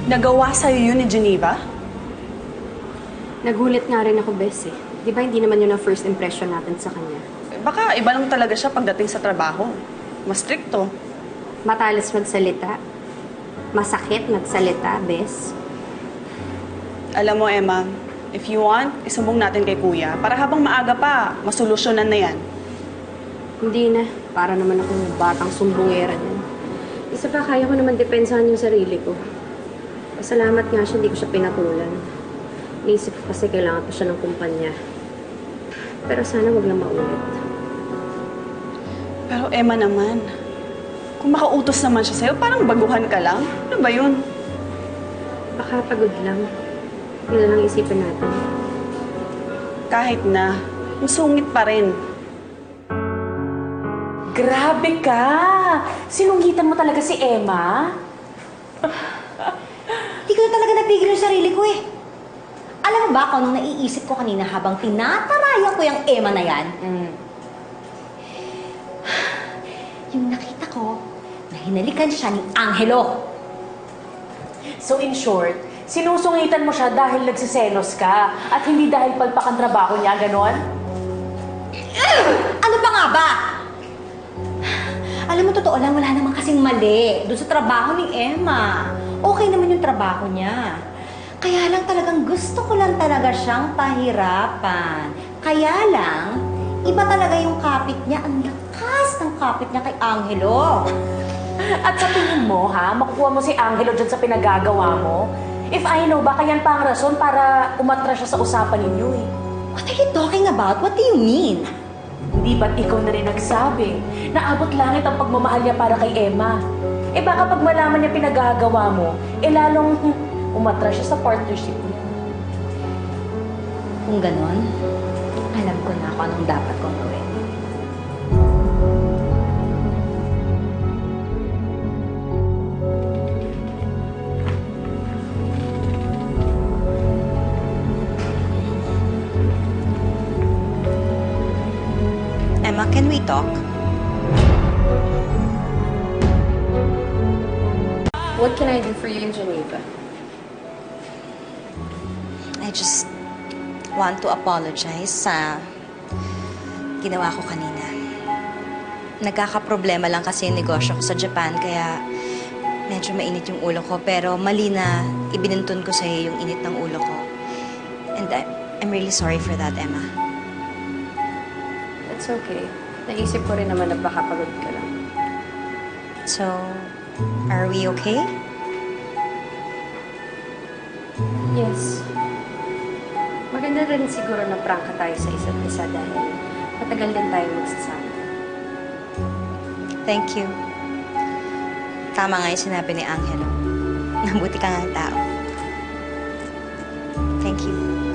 Nagawa sa'yo yun ni Geneva? Nagulat nga rin ako, Bes eh. Di ba hindi naman yun ang first impression natin sa kanya? Baka iba lang talaga siya pagdating sa trabaho. Mas stricto. Matalas magsalita. Masakit magsalita, Bes. Alam mo, Emma, if you want, isumbong natin kay Kuya para habang maaga pa, masolusyonan na yan. Hindi na. Para naman akong batang sumbongera niyan. Isa pa, kaya ko naman depensahan yung sarili ko. Pasalamat nga siya, hindi ko siya pinatulan. Naisip ko kasi kailangan pa siya ng kumpanya. Pero sana wag na maulit. Pero Emma naman, kung makautos naman siya sa'yo, parang baguhan ka lang. Ano ba yun? Baka pagod lang. Yun na lang isipin natin. Kahit na, masungit pa rin. Grabe ka! Sinunggitan mo talaga si Emma? Hindi ko na talaga napigil yung sarili ko eh. Alam mo ba kung anong naiisip ko kanina habang tinatarayan ko yung Emma na yan? Yung nakita ko na hinalikan siya ni Angelo. So in short, sinusungitan mo siya dahil nagsiselos ka at hindi dahil palpak ang trabaho niya, ganon? Ano pa nga ba? Alam mo, totoo lang, wala naman kasing mali doon sa trabaho ni Emma. Okay naman yung trabaho niya. Kaya lang talagang gusto ko lang talaga siyang pahirapan. Kaya lang, iba talaga yung kapit niya. Ang lakas ng kapit niya kay Angelo. At sa tingin mo, ha, makukuha mo si Angelo dyan sa pinagagawa mo? If I know, baka yan pa ang rason para umatra siya sa usapan ninyo eh. What are you talking about? What do you mean? Hindi ba't ikaw na rin nagsabi na abot langit ang pagmamahal niya para kay Emma? Eh baka pag malaman niya pinagagawa mo, eh lalong umatra siya sa partnership niya. Kung ganon, alam ko na kung anong dapat kong gawin. Emma, can we talk? What can I do for you in Geneva? I just want to apologize sa ginawa ko kanina. Nagkakaproblema lang kasi yung negosyo ko sa Japan, kaya medyo mainit yung ulo ko. Pero mali na ibinintun ko sa'yo yung init ng ulo ko. And I'm really sorry for that, Emma. It's okay. Naisip ko rin naman na baka pagod ka lang. So, are we okay? Yes. Maganda rin siguro na prangka tayo sa isa't isa dahil matagal din tayo magsasama. Thank you. Tama nga yung sinabi ni Angelo. Nabuti ka nga tao. Thank you.